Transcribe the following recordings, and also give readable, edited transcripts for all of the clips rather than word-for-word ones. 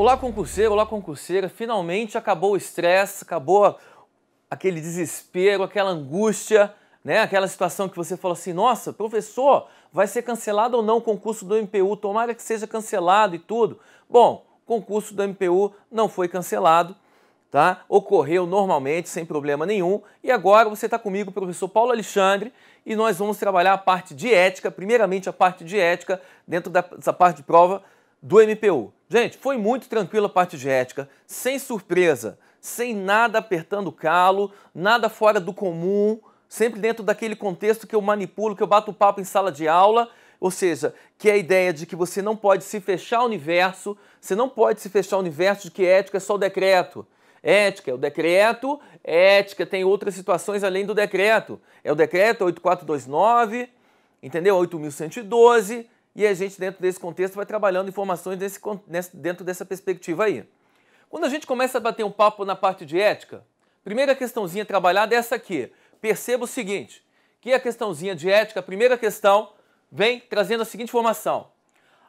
olá concurseira, finalmente acabou o estresse, acabou aquele desespero, aquela angústia, né? Aquela situação que você falou assim, nossa, professor, vai ser cancelado ou não o concurso do MPU? Tomara que seja cancelado e tudo. Bom, o concurso do MPU não foi cancelado, tá? Ocorreu normalmente, sem problema nenhum, e agora você está comigo, professor Paulo Alexandre, e nós vamos trabalhar a parte de ética, primeiramente a parte de ética, dentro dessa parte de prova do MPU. Gente, foi muito tranquila a parte de ética, sem surpresa, sem nada apertando o calo, nada fora do comum, sempre dentro daquele contexto que eu manipulo, que eu bato papo em sala de aula, ou seja, que é a ideia de que você não pode se fechar ao universo, você não pode se fechar ao universo de que ética é só o decreto. Ética é o decreto, ética tem outras situações além do decreto. É o decreto 8429, entendeu? 8.112, e a gente dentro desse contexto vai trabalhando informações dentro dessa perspectiva aí. Quando a gente começa a bater um papo na parte de ética, primeira questãozinha trabalhada é essa aqui. Perceba o seguinte, que a questãozinha de ética, a primeira questão, vem trazendo a seguinte informação.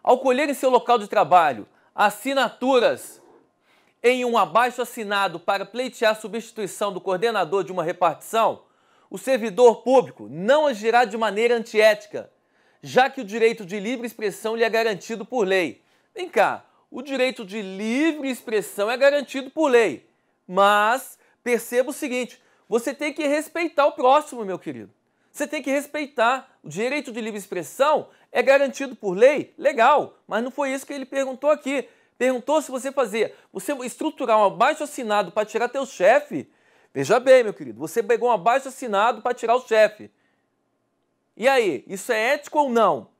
Ao colher em seu local de trabalho assinaturas em um abaixo-assinado para pleitear a substituição do coordenador de uma repartição, o servidor público não agirá de maneira antiética, já que o direito de livre expressão lhe é garantido por lei. Vem cá, o direito de livre expressão é garantido por lei, mas perceba o seguinte, você tem que respeitar o próximo, meu querido. Você tem que respeitar. O direito de livre expressão é garantido por lei? Legal, mas não foi isso que ele perguntou aqui. Perguntou se você estruturar um abaixo-assinado para tirar teu chefe. Veja bem, meu querido, você pegou um abaixo-assinado para tirar o chefe. E aí, isso é ético ou não?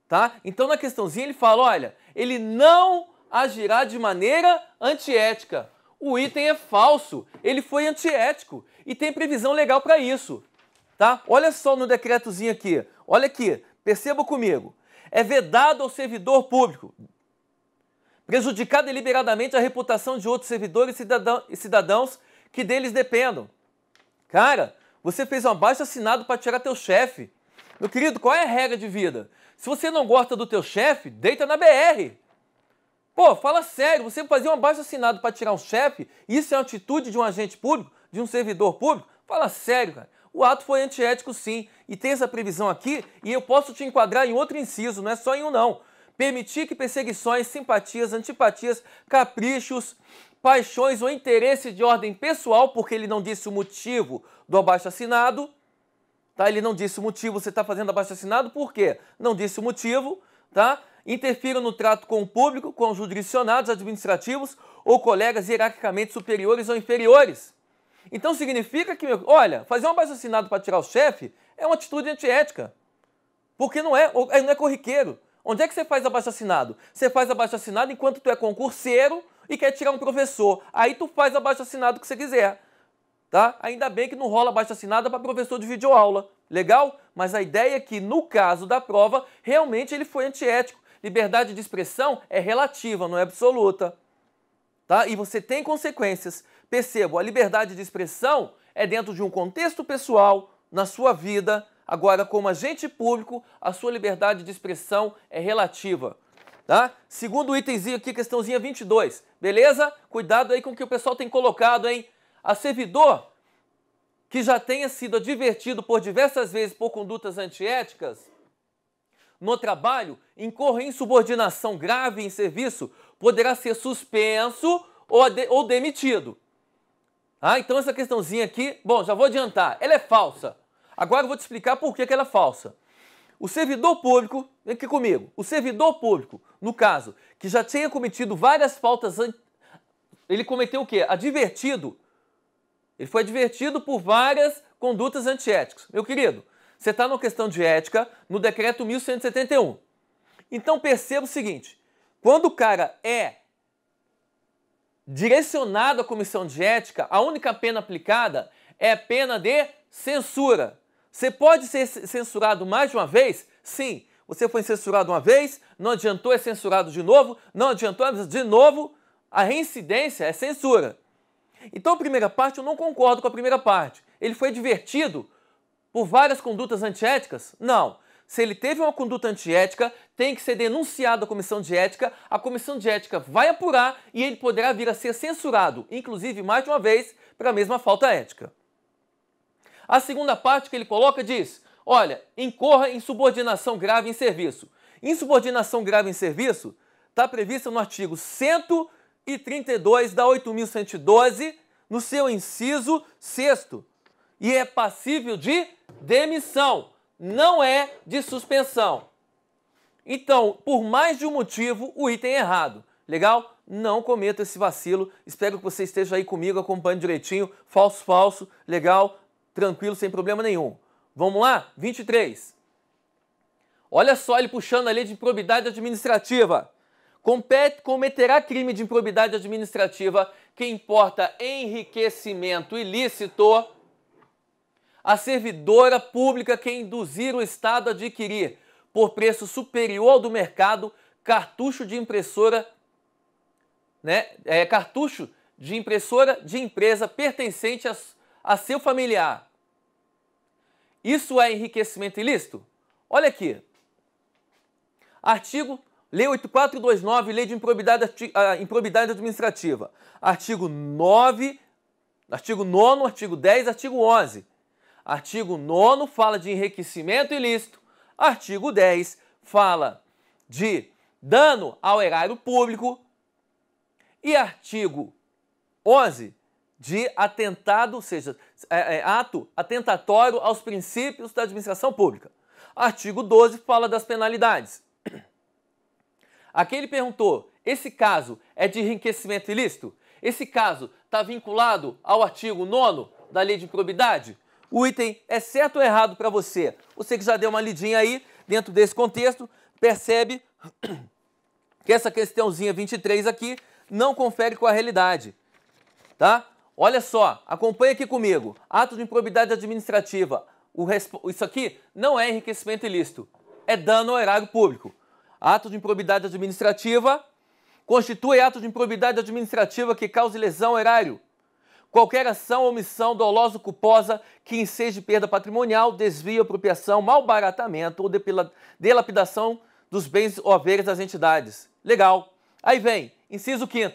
Tá? Então, na questãozinha ele fala, olha, ele não agirá de maneira antiética. O item é falso, ele foi antiético e tem previsão legal para isso. Tá? Olha só no decretozinho aqui, olha aqui, perceba comigo. É vedado ao servidor público prejudicar deliberadamente a reputação de outros servidores e cidadãos que deles dependam. Cara, você fez um abaixo-assinado para tirar teu chefe. Meu querido, qual é a regra de vida? Se você não gosta do teu chefe, deita na BR. Pô, fala sério, você fazer um abaixo-assinado para tirar um chefe, isso é uma atitude de um agente público, de um servidor público? Fala sério, cara. O ato foi antiético sim, e tem essa previsão aqui, e eu posso te enquadrar em outro inciso, não é só em um não. Permitir que perseguições, simpatias, antipatias, caprichos, paixões ou interesse de ordem pessoal, porque ele não disse o motivo do abaixo-assinado, tá? Ele não disse o motivo, você está fazendo abaixo-assinado, por quê? Não disse o motivo, tá? Interfiram no trato com o público, com os jurisdicionados administrativos ou colegas hierarquicamente superiores ou inferiores. Então significa que, olha, fazer um abaixo-assinado para tirar o chefe é uma atitude antiética, porque não é corriqueiro. Onde é que você faz abaixo-assinado? Você faz abaixo-assinado enquanto tu é concurseiro e quer tirar um professor. Aí tu faz abaixo-assinado que você quiser. Tá? Ainda bem que não rola abaixo-assinado para professor de videoaula. Legal? Mas a ideia é que, no caso da prova, realmente ele foi antiético. Liberdade de expressão é relativa, não é absoluta. Tá? E você tem consequências. Perceba, a liberdade de expressão é dentro de um contexto pessoal, na sua vida. Agora, como agente público, a sua liberdade de expressão é relativa. Tá? Segundo itemzinho aqui, questãozinha 22. Beleza? Cuidado aí com o que o pessoal tem colocado, hein? A servidor que já tenha sido advertido por diversas vezes por condutas antiéticas no trabalho, incorre em insubordinação grave em serviço, poderá ser suspenso ou demitido. Ah, então essa questãozinha aqui, bom, já vou adiantar, ela é falsa. Agora eu vou te explicar por que ela é falsa. O servidor público, vem aqui comigo, o servidor público, no caso, que já tinha cometido várias faltas, ele cometeu o quê? Ele foi advertido por várias condutas antiéticas. Meu querido, você está numa questão de ética no decreto 1171. Então perceba o seguinte, quando o cara é direcionado à comissão de ética, a única pena aplicada é a pena de censura. Você pode ser censurado mais de uma vez? Sim. Você foi censurado uma vez, não adiantou, é censurado de novo, não adiantou, de novo, a reincidência é censura. Então a primeira parte eu não concordo com a primeira parte. Ele foi advertido por várias condutas antiéticas? Não. Se ele teve uma conduta antiética, tem que ser denunciado à comissão de ética, a comissão de ética vai apurar e ele poderá vir a ser censurado, inclusive mais de uma vez, para a mesma falta ética. A segunda parte que ele coloca diz, olha, incorra em subordinação grave em serviço. Insubordinação grave em serviço está prevista no artigo 132 da 8.112, no seu inciso 6º, e é passível de demissão, não é de suspensão. Então, por mais de um motivo, o item é errado. Legal? Não cometa esse vacilo. Espero que você esteja aí comigo, acompanhando direitinho. Falso, falso. Legal? Tranquilo, sem problema nenhum. Vamos lá? 23. Olha só ele puxando a lei de improbidade administrativa. Cometerá crime de improbidade administrativa que importa enriquecimento ilícito a servidora pública que induzir o Estado a adquirir, por preço superior ao do mercado, cartucho de impressora, cartucho de impressora de empresa pertencente a seu familiar. Isso é enriquecimento ilícito? Olha aqui. Lei 8429, Lei de Improbidade Administrativa. Artigo 9, artigo 9º, artigo 10, artigo 11. Artigo 9º fala de enriquecimento ilícito. Artigo 10 fala de dano ao erário público. E artigo 11 de atentado, ou seja, ato atentatório aos princípios da administração pública. Artigo 12 fala das penalidades. Aqui ele perguntou, esse caso é de enriquecimento ilícito? Esse caso está vinculado ao artigo 9º da Lei de Improbidade? O item é certo ou errado para você? Você que já deu uma lidinha aí, dentro desse contexto, percebe que essa questãozinha 23 aqui não confere com a realidade, tá? Olha só, acompanha aqui comigo. Ato de improbidade administrativa. Isso aqui não é enriquecimento ilícito, é dano ao erário público. Ato de improbidade administrativa constitui ato de improbidade administrativa que cause lesão ao erário. Qualquer ação ou omissão dolosa ou culposa que enseje perda patrimonial, desvio, apropriação, malbaratamento ou dilapidação dos bens ou haveres das entidades. Legal. Aí vem, inciso 5º.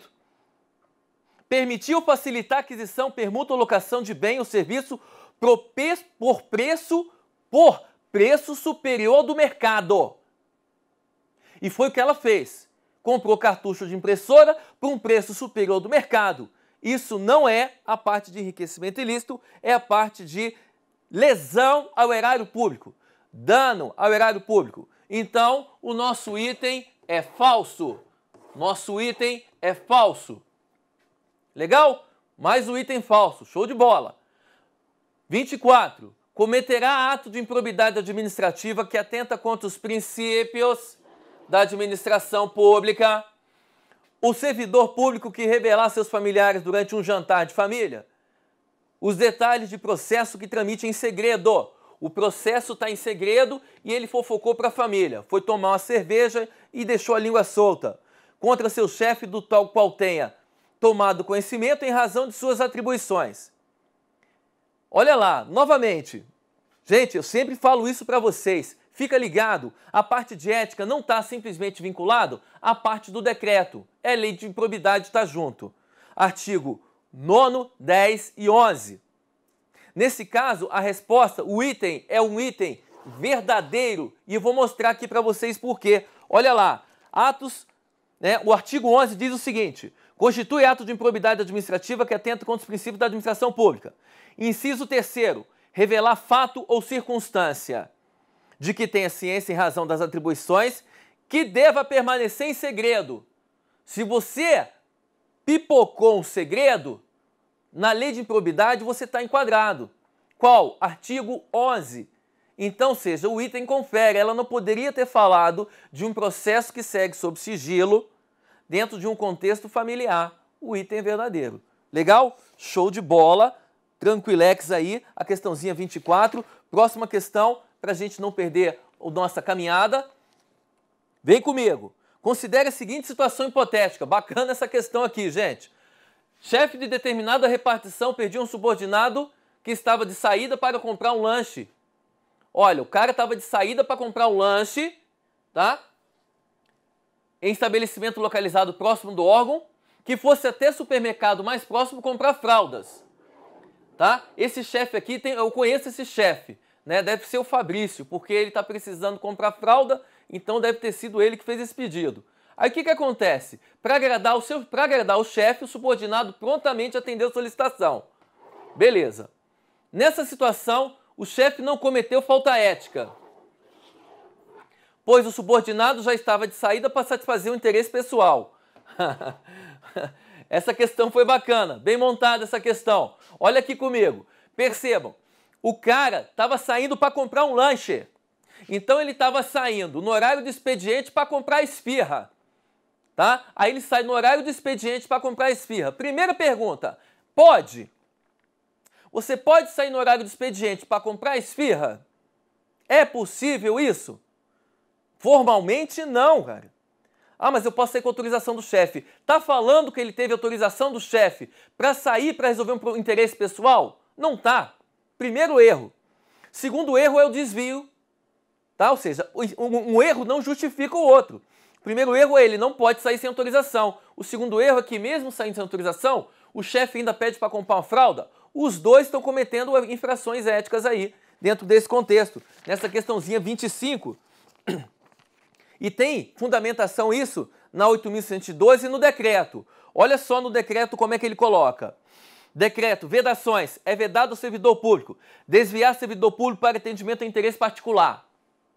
Permitir ou facilitar a aquisição, permuta ou locação de bem ou serviço por preço superior ao do mercado. E foi o que ela fez. Comprou cartucho de impressora por um preço superior ao do mercado. Isso não é a parte de enriquecimento ilícito, é a parte de lesão ao erário público, dano ao erário público. Então, o nosso item é falso. Nosso item é falso. Legal? Mais um item falso. Show de bola. 24. Cometerá ato de improbidade administrativa que atenta contra os princípios da administração pública. O servidor público que revelar a seus familiares durante um jantar de família os detalhes de processo que tramite em segredo. O processo está em segredo e ele fofocou para a família. Foi tomar uma cerveja e deixou a língua solta contra seu chefe do tal qual tenha tomado conhecimento em razão de suas atribuições. Olha lá, novamente. Gente, eu sempre falo isso para vocês. Fica ligado, a parte de ética não está simplesmente vinculado à parte do decreto. É lei de improbidade, está junto. Artigo 9º, 10 e 11. Nesse caso, a resposta, o item é um item verdadeiro. E eu vou mostrar aqui para vocês por quê. Olha lá, o artigo 11 diz o seguinte: constitui ato de improbidade administrativa que atenta contra os princípios da administração pública. Inciso 3º, revelar fato ou circunstância de que tenha ciência em razão das atribuições, que deva permanecer em segredo. Se você pipocou um segredo, na lei de improbidade você está enquadrado. Qual? Artigo 11. Então, seja, o item confere, ela não poderia ter falado de um processo que segue sob sigilo dentro de um contexto familiar. O item é verdadeiro. Legal? Show de bola. Tranquilex aí, a questãozinha 24. Próxima questão, para a gente não perder a nossa caminhada. Vem comigo. Considere a seguinte situação hipotética. Bacana essa questão aqui, gente. Chefe de determinada repartição perdia um subordinado que estava de saída para comprar um lanche. Olha, o cara estava de saída para comprar um lanche, tá? Em estabelecimento localizado próximo do órgão, que fosse até supermercado mais próximo comprar fraldas, tá? Esse chefe aqui, eu conheço esse chefe, né? Deve ser o Fabrício, porque ele está precisando comprar fralda, então deve ter sido ele que fez esse pedido. Aí o que acontece? Para agradar o chefe, o subordinado prontamente atendeu a solicitação. Beleza. Nessa situação, o chefe não cometeu falta ética, pois o subordinado já estava de saída para satisfazer o interesse pessoal. Essa questão foi bacana, bem montada essa questão. Olha aqui comigo, percebam, o cara estava saindo para comprar um lanche. Então ele estava saindo no horário de expediente para comprar esfirra. Tá? Aí ele sai no horário de expediente para comprar esfirra. Primeira pergunta, pode? Você pode sair no horário de expediente para comprar esfirra? É possível isso? Formalmente não, cara. Ah, mas eu posso sair com autorização do chefe. Tá falando que ele teve autorização do chefe para sair para resolver um interesse pessoal? Não tá. Primeiro erro. Segundo erro é o desvio. Tá? Ou seja, um erro não justifica o outro. O primeiro erro é ele não pode sair sem autorização. O segundo erro é que mesmo saindo sem autorização, o chefe ainda pede para comprar uma fralda. Os dois estão cometendo infrações éticas aí, dentro desse contexto. Nessa questãozinha 25. E tem fundamentação isso na 8.112 e no decreto. Olha só no decreto como é que ele coloca. Decreto, vedações. É vedado ao servidor público desviar servidor público para atendimento a interesse particular.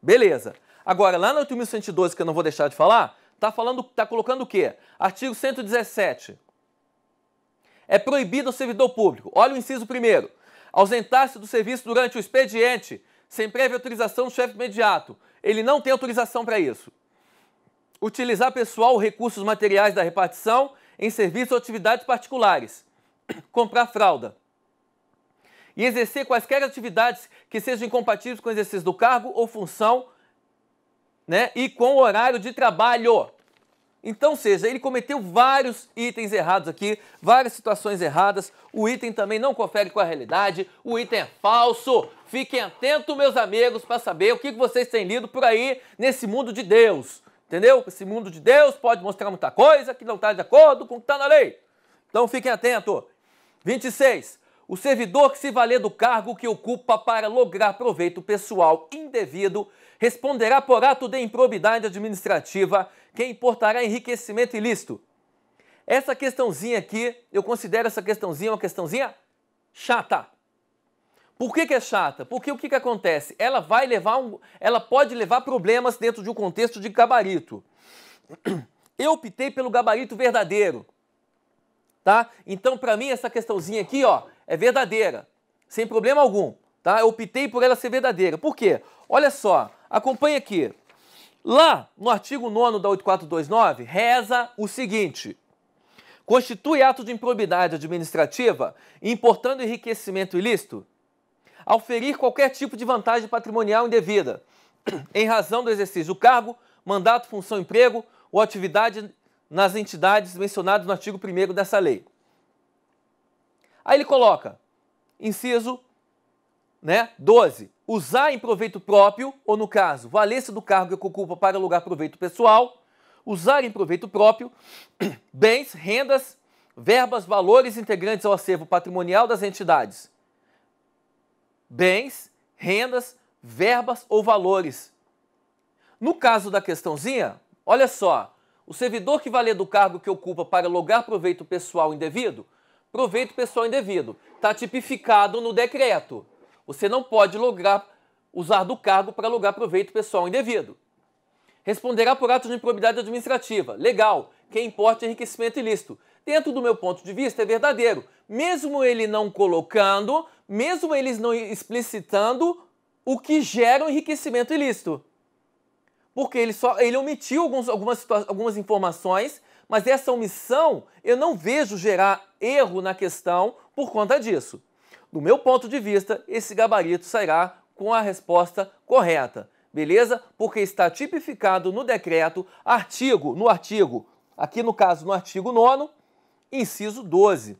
Beleza. Agora, lá no 8.112, que eu não vou deixar de falar, tá colocando o quê? Artigo 117. É proibido ao servidor público, olha o inciso 1º, ausentar-se do serviço durante o expediente, sem prévia autorização do chefe imediato. Ele não tem autorização para isso. Utilizar pessoal ou recursos materiais da repartição em serviços ou atividades particulares. Comprar fralda. E exercer quaisquer atividades que sejam incompatíveis com o exercício do cargo ou função, né, e com o horário de trabalho. Então, ou seja, ele cometeu vários itens errados aqui, várias situações erradas. O item também não confere com a realidade, o item é falso. Fiquem atentos, meus amigos, para saber o que vocês têm lido por aí nesse mundo de Deus. Entendeu? Esse mundo de Deus pode mostrar muita coisa que não está de acordo com o que está na lei. Então, fiquem atentos. 26. O servidor que se valer do cargo que ocupa para lograr proveito pessoal indevido responderá por ato de improbidade administrativa que importará enriquecimento ilícito. Essa questãozinha aqui, eu considero essa questãozinha uma questãozinha chata. Por que é chata? Porque o que acontece? Ela pode levar problemas dentro de um contexto de gabarito. Eu optei pelo gabarito verdadeiro. Tá? Então, para mim, essa questãozinha aqui, ó, é verdadeira, sem problema algum. Tá? Eu optei por ela ser verdadeira. Por quê? Olha só, acompanha aqui. Lá no artigo 9º da 8429, reza o seguinte: constitui ato de improbidade administrativa importando enriquecimento ilícito ao ferir qualquer tipo de vantagem patrimonial indevida, em razão do exercício do cargo, mandato, função, emprego ou atividade nas entidades mencionadas no artigo 1º dessa lei. Aí ele coloca, inciso 12, usar em proveito próprio, ou no caso, valer-se do cargo que ocupa para alugar proveito pessoal, usar em proveito próprio bens, rendas, verbas, valores integrantes ao acervo patrimonial das entidades. Bens, rendas, verbas ou valores. No caso da questãozinha, olha só, o servidor que valer do cargo que ocupa para lograr proveito pessoal indevido, proveito pessoal indevido, está tipificado no decreto. Você não pode usar do cargo para lograr proveito pessoal indevido. Responderá por ato de improbidade administrativa. Legal, que importa enriquecimento ilícito. Dentro do meu ponto de vista, é verdadeiro. Mesmo ele não colocando, mesmo eles não explicitando o que gera o enriquecimento ilícito. Porque ele omitiu algumas informações, mas essa omissão eu não vejo gerar erro na questão por conta disso. Do meu ponto de vista, esse gabarito sairá com a resposta correta, beleza? Porque está tipificado no decreto, aqui no caso no artigo 9º, inciso 12.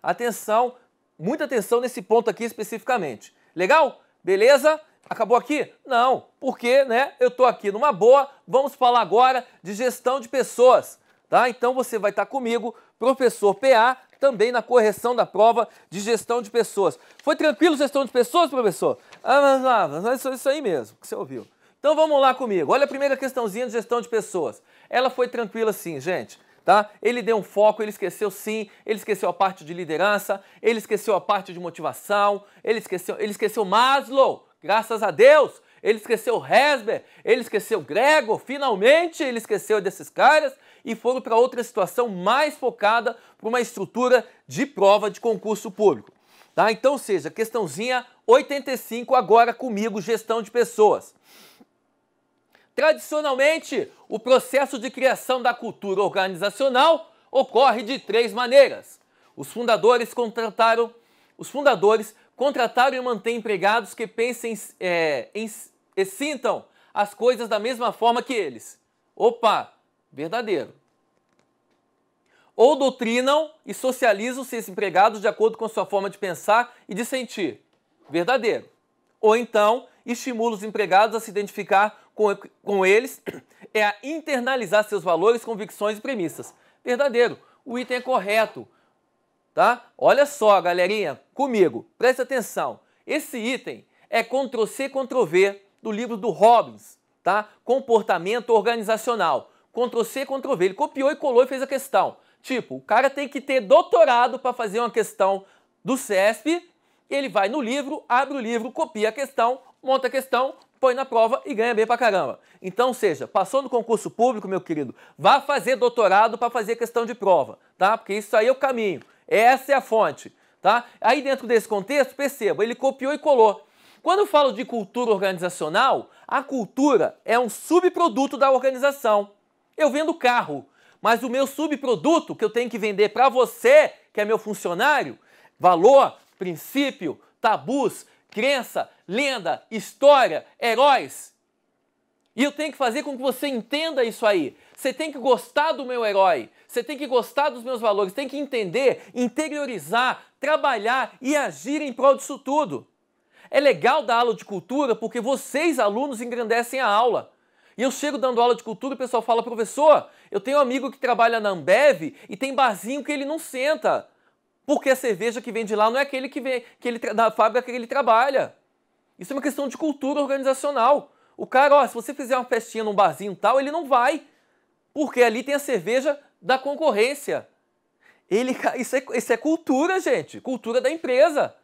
Atenção, muita atenção nesse ponto aqui especificamente. Legal? Beleza? Acabou aqui? Não, porque, né, eu estou aqui numa boa. Vamos falar agora de gestão de pessoas, tá? Então você vai estar comigo, professor PA, também na correção da prova de gestão de pessoas. Foi tranquilo gestão de pessoas, professor? Mas isso aí mesmo que você ouviu. Então vamos lá comigo. Olha a primeira questãozinha de gestão de pessoas. Ela foi tranquila sim, gente. Tá? Ele deu um foco, ele esqueceu sim, ele esqueceu a parte de liderança, ele esqueceu a parte de motivação, ele esqueceu Maslow, graças a Deus, ele esqueceu Herzberg, ele esqueceu Gregor, finalmente ele esqueceu desses caras e foram para outra situação mais focada para uma estrutura de prova de concurso público. Tá? Então, seja, questãozinha 85 agora comigo, gestão de pessoas. Tradicionalmente, o processo de criação da cultura organizacional ocorre de 3 maneiras. Os fundadores contrataram e mantêm empregados que pensem e sintam as coisas da mesma forma que eles. Opa, verdadeiro. Ou doutrinam e socializam seus empregados de acordo com sua forma de pensar e de sentir. Verdadeiro. Ou então, estimula os empregados a se identificar com eles, a internalizar seus valores, convicções e premissas. Verdadeiro. O item é correto. Tá? Olha só, galerinha, comigo, presta atenção. Esse item é Ctrl+C, Ctrl+V do livro do Robbins, tá? Comportamento organizacional. Ctrl+C, Ctrl+V. Ele copiou e colou e fez a questão. Tipo, o cara tem que ter doutorado para fazer uma questão do CESP. Ele vai no livro, abre o livro, copia a questão, monta a questão, põe na prova e ganha bem pra caramba. Então, seja, passou no concurso público, meu querido, vá fazer doutorado para fazer questão de prova, tá? Porque isso aí é o caminho. Essa é a fonte, tá? Aí dentro desse contexto, perceba, ele copiou e colou. Quando eu falo de cultura organizacional, a cultura é um subproduto da organização. Eu vendo carro, mas o meu subproduto que eu tenho que vender para você, que é meu funcionário, valor, princípio, tabus, crença, lenda, história, heróis. E eu tenho que fazer com que você entenda isso aí. Você tem que gostar do meu herói. Você tem que gostar dos meus valores. Tem que entender, interiorizar, trabalhar e agir em prol disso tudo. É legal dar aula de cultura porque vocês, alunos, engrandecem a aula. E eu chego dando aula de cultura e o pessoal fala, professor, eu tenho um amigo que trabalha na Ambev e tem barzinho que ele não senta. Porque a cerveja que vem de lá não é aquele da fábrica que ele trabalha. Isso é uma questão de cultura organizacional. O cara, ó, se você fizer uma festinha num barzinho tal, ele não vai. Porque ali tem a cerveja da concorrência. Isso é cultura, gente. Cultura da empresa.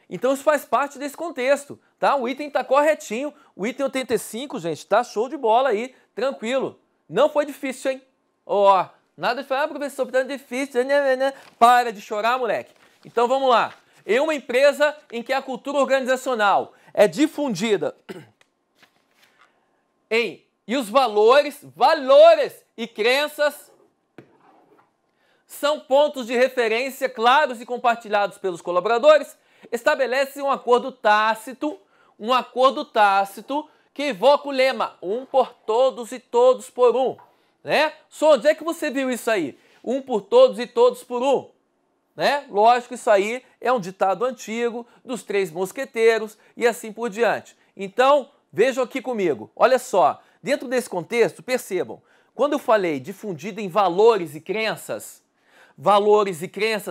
Então isso faz parte desse contexto, tá? O item tá corretinho. O item 85, gente, tá show de bola aí. Tranquilo. Não foi difícil, hein? Ó, nada de falar, professor, tá difícil. Para de chorar, moleque. Então vamos lá. Em uma empresa em que a cultura organizacional é difundida e os valores e crenças são pontos de referência claros e compartilhados pelos colaboradores, estabelece um acordo tácito que evoca o lema um por todos e todos por um, né? Só onde é que você viu isso aí? Um por todos e todos por um, né? Lógico, isso aí é um ditado antigo dos 3 mosqueteiros e assim por diante. Então, vejam aqui comigo, olha só, dentro desse contexto, percebam, quando eu falei difundido em valores e crenças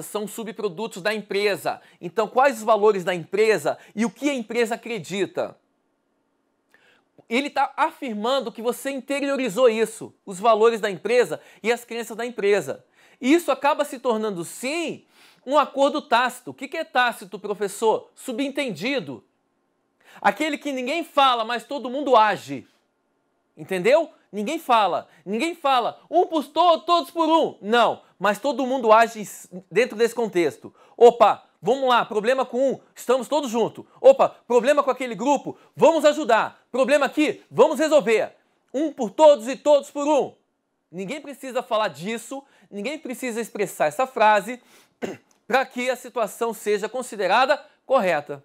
são subprodutos da empresa. Então, quais os valores da empresa e o que a empresa acredita? Ele está afirmando que você interiorizou isso, os valores da empresa e as crenças da empresa. E isso acaba se tornando, sim, um acordo tácito. O que é tácito, professor? Subentendido. Aquele que ninguém fala, mas todo mundo age. Entendeu? Ninguém fala um por todos por um. Não, mas todo mundo age dentro desse contexto. Opa, vamos lá, problema com um, estamos todos juntos. Opa, problema com aquele grupo, vamos ajudar. Problema aqui, vamos resolver. Um por todos e todos por um. Ninguém precisa falar disso, ninguém precisa expressar essa frase para que a situação seja considerada correta.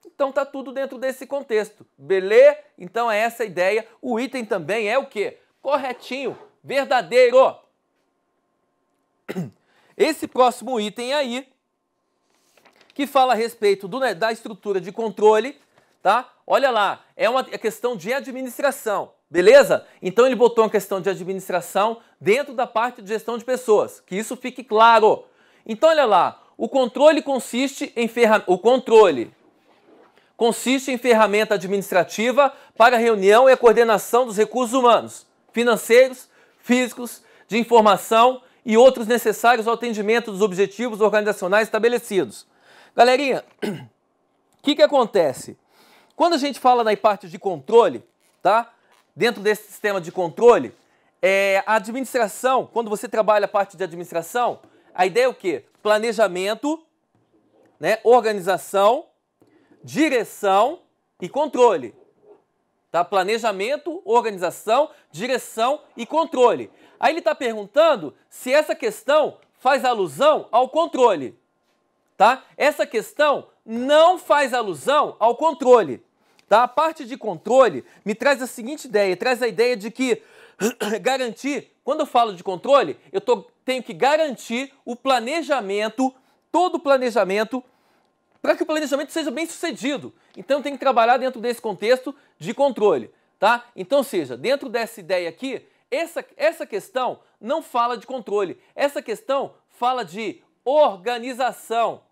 Então tá tudo dentro desse contexto, beleza? Então é essa a ideia. O item também é o quê? Corretinho, verdadeiro. Esse próximo item aí, que fala a respeito da estrutura de controle, tá? Olha lá, é uma questão de administração, beleza? Então ele botou uma questão de administração dentro da parte de gestão de pessoas, que isso fique claro. Então olha lá, o controle consiste em ferramenta administrativa para a reunião e a coordenação dos recursos humanos, financeiros, físicos, de informação e outros necessários ao atendimento dos objetivos organizacionais estabelecidos. Galerinha, o que acontece? Quando a gente fala na parte de controle, tá? Dentro desse sistema de controle, a administração, quando você trabalha a parte de administração, a ideia é o quê? Planejamento, né? Organização, direção e controle. Tá? Planejamento, organização, direção e controle. Aí ele está perguntando se essa questão faz alusão ao controle. Tá? Essa questão não faz alusão ao controle. Tá? A parte de controle me traz a seguinte ideia, traz a ideia de que garantir, quando eu falo de controle, tenho que garantir o planejamento, todo o planejamento, para que o planejamento seja bem sucedido. Então eu tenho que trabalhar dentro desse contexto de controle. Tá? Então, ou seja, dentro dessa ideia aqui, essa questão não fala de controle, essa questão fala de organização.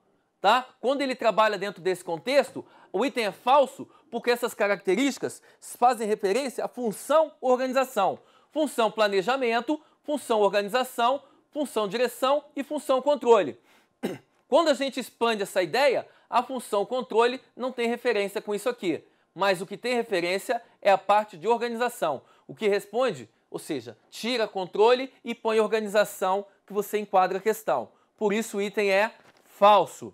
Tá? Quando ele trabalha dentro desse contexto, o item é falso porque essas características fazem referência à função organização. Função planejamento, função organização, função direção e função controle. Quando a gente expande essa ideia, a função controle não tem referência com isso aqui. Mas o que tem referência é a parte de organização. O que responde, ou seja, tira controle e põe organização que você enquadra a questão. Por isso o item é falso.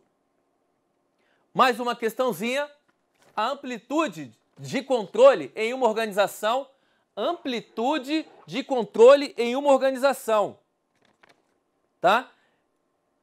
Mais uma questãozinha. A amplitude de controle em uma organização. Amplitude de controle em uma organização. Tá?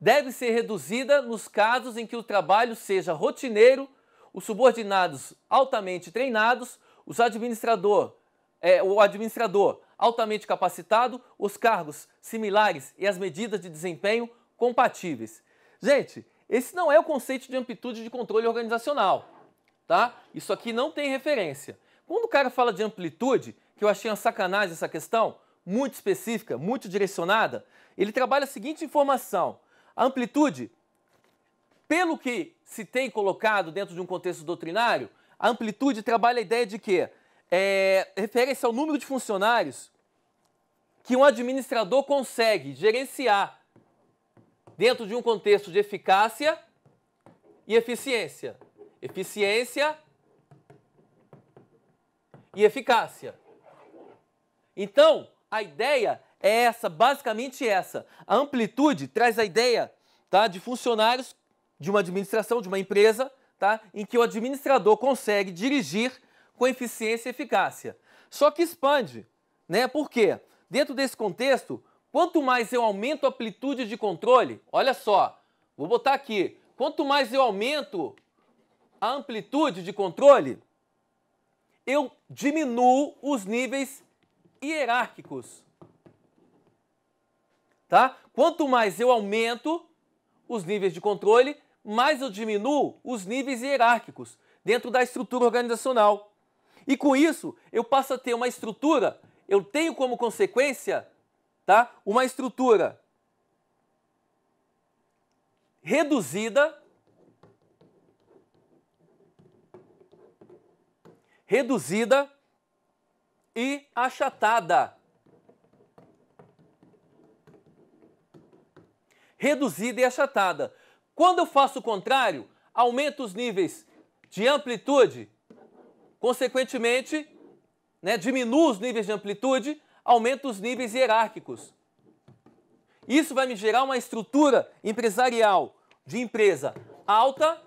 Deve ser reduzida nos casos em que o trabalho seja rotineiro, os subordinados altamente treinados, o administrador altamente capacitado, os cargos similares e as medidas de desempenho compatíveis. Gente, esse não é o conceito de amplitude de controle organizacional, tá? Isso aqui não tem referência. Quando o cara fala de amplitude, que eu achei uma sacanagem essa questão, muito específica, muito direcionada, ele trabalha a seguinte informação. A amplitude, pelo que se tem colocado dentro de um contexto doutrinário, a amplitude trabalha a ideia de que refere-se ao número de funcionários que um administrador consegue gerenciar dentro de um contexto de eficácia e eficiência. Eficiência e eficácia. Então, a ideia é essa, basicamente essa. A amplitude traz a ideia, tá, de funcionários de uma administração, de uma empresa, tá, em que o administrador consegue dirigir com eficiência e eficácia. Só que expande, né? Por quê? Dentro desse contexto, quanto mais eu aumento a amplitude de controle, olha só, vou botar aqui, quanto mais eu aumento a amplitude de controle, eu diminuo os níveis hierárquicos. Tá? Quanto mais eu aumento os níveis de controle, mais eu diminuo os níveis hierárquicos dentro da estrutura organizacional. E com isso, eu passo a ter uma estrutura, eu tenho como consequência, tá, uma estrutura reduzida e achatada. Reduzida e achatada. Quando eu faço o contrário, aumento os níveis de amplitude, consequentemente, né, diminuo os níveis de amplitude, aumento os níveis hierárquicos. Isso vai me gerar uma estrutura empresarial de empresa alta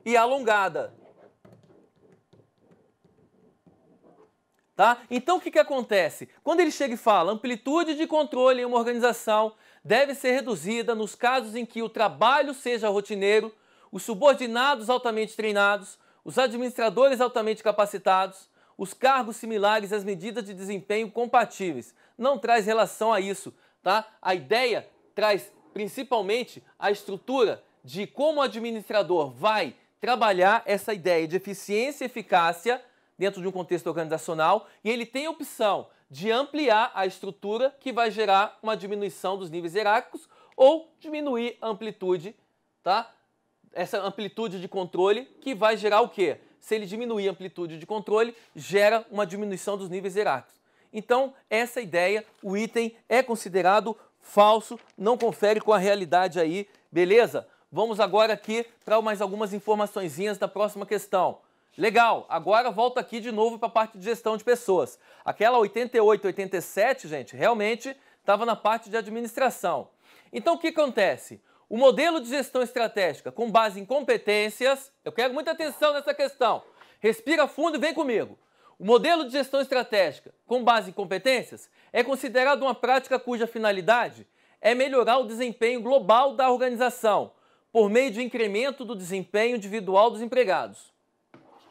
e alongada. Tá? Então o que acontece? Quando ele chega e fala amplitude de controle em uma organização deve ser reduzida nos casos em que o trabalho seja rotineiro, os subordinados altamente treinados, os administradores altamente capacitados, os cargos similares e as medidas de desempenho compatíveis. Não traz relação a isso, tá? A ideia traz principalmente a estrutura de como o administrador vai trabalhar essa ideia de eficiência e eficácia dentro de um contexto organizacional e ele tem a opção de ampliar a estrutura que vai gerar uma diminuição dos níveis hierárquicos ou diminuir a amplitude, tá? Essa amplitude de controle que vai gerar o quê? Se ele diminuir a amplitude de controle, gera uma diminuição dos níveis hierárquicos. Então, essa ideia, o item é considerado falso, não confere com a realidade aí, beleza? Vamos agora aqui para mais algumas informaçõezinhas da próxima questão. Legal, agora volta aqui de novo para a parte de gestão de pessoas. Aquela 88, 87, gente, realmente estava na parte de administração. Então, o que acontece? O modelo de gestão estratégica com base em competências, eu quero muita atenção nessa questão. Respira fundo e vem comigo. O modelo de gestão estratégica com base em competências é considerado uma prática cuja finalidade é melhorar o desempenho global da organização por meio de incremento do desempenho individual dos empregados.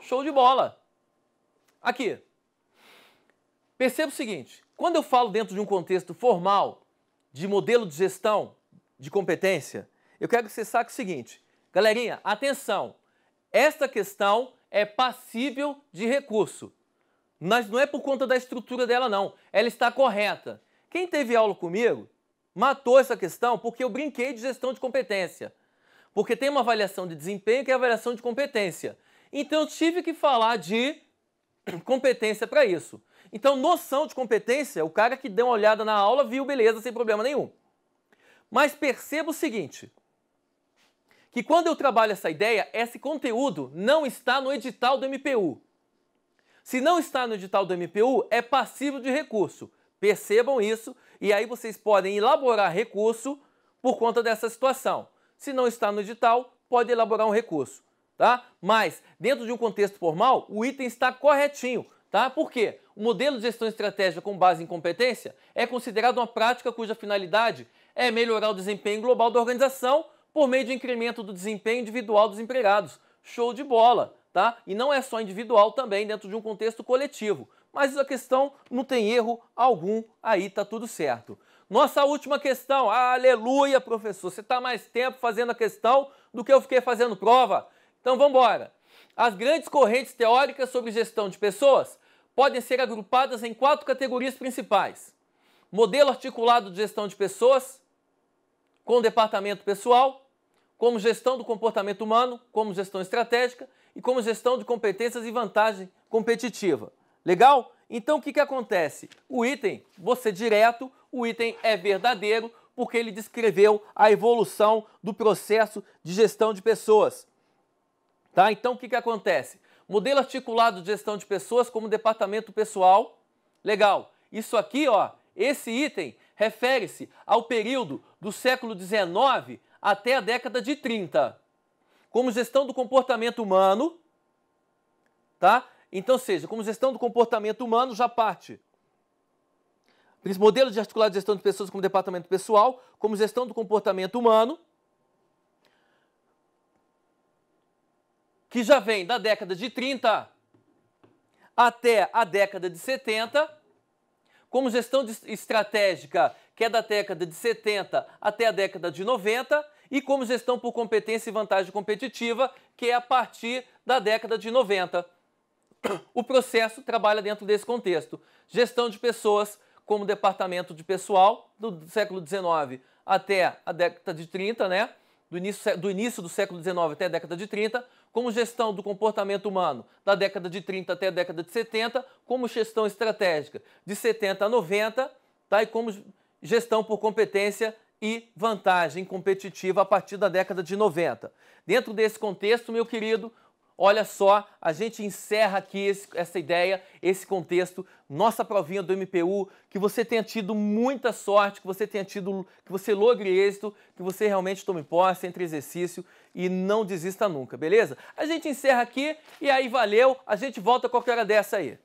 Show de bola! Aqui, perceba o seguinte, quando eu falo dentro de um contexto formal de modelo de gestão de competência, eu quero que você saque o seguinte, galerinha, atenção, esta questão é passível de recurso, mas não é por conta da estrutura dela não, ela está correta. Quem teve aula comigo matou essa questão porque eu brinquei de gestão de competência, porque tem uma avaliação de desempenho que é a avaliação de competência. Então eu tive que falar de competência para isso. Então noção de competência, o cara que deu uma olhada na aula viu, beleza, sem problema nenhum. Mas perceba o seguinte, que quando eu trabalho essa ideia, esse conteúdo não está no edital do MPU. Se não está no edital do MPU, é passível de recurso. Percebam isso e aí vocês podem elaborar recurso por conta dessa situação. Se não está no edital, pode elaborar um recurso, tá? Mas, dentro de um contexto formal, o item está corretinho, tá? Por quê? O modelo de gestão estratégica com base em competência é considerado uma prática cuja finalidade é melhorar o desempenho global da organização por meio de incremento do desempenho individual dos empregados. Show de bola, tá? E não é só individual também, dentro de um contexto coletivo. Mas a questão não tem erro algum, aí tá tudo certo. Nossa última questão, aleluia, professor, você está mais tempo fazendo a questão do que eu fiquei fazendo prova. Então vamos embora. As grandes correntes teóricas sobre gestão de pessoas podem ser agrupadas em 4 categorias principais. Modelo articulado de gestão de pessoas, com departamento pessoal, como gestão do comportamento humano, como gestão estratégica e como gestão de competências e vantagem competitiva. Legal? Então o que acontece? O item, vou ser direto, o item é verdadeiro porque ele descreveu a evolução do processo de gestão de pessoas. Tá? Então o que acontece? Modelo articulado de gestão de pessoas como departamento pessoal. Legal. Isso aqui, ó, esse item refere-se ao período do século XIX até a década de 30. Como gestão do comportamento humano, tá? Então, seja, como gestão do comportamento humano já parte. Modelo de articulado de gestão de pessoas como departamento pessoal, como gestão do comportamento humano, que já vem da década de 30 até a década de 70, como gestão estratégica, que é da década de 70 até a década de 90, e como gestão por competência e vantagem competitiva, que é a partir da década de 90. O processo trabalha dentro desse contexto. Gestão de pessoas como departamento de pessoal, do século XIX até a década de 30, né? Do início do século XIX até a década de 30, como gestão do comportamento humano, da década de 30 até a década de 70, como gestão estratégica, de 70 a 90, tá? E como gestão por competência e vantagem competitiva a partir da década de 90. Dentro desse contexto, meu querido, olha só, a gente encerra aqui essa ideia, esse contexto, nossa provinha do MPU, que você tenha tido muita sorte, que você logre êxito, que você realmente tome posse, entre exercício e não desista nunca, beleza? A gente encerra aqui e aí valeu, a gente volta a qualquer hora dessa aí.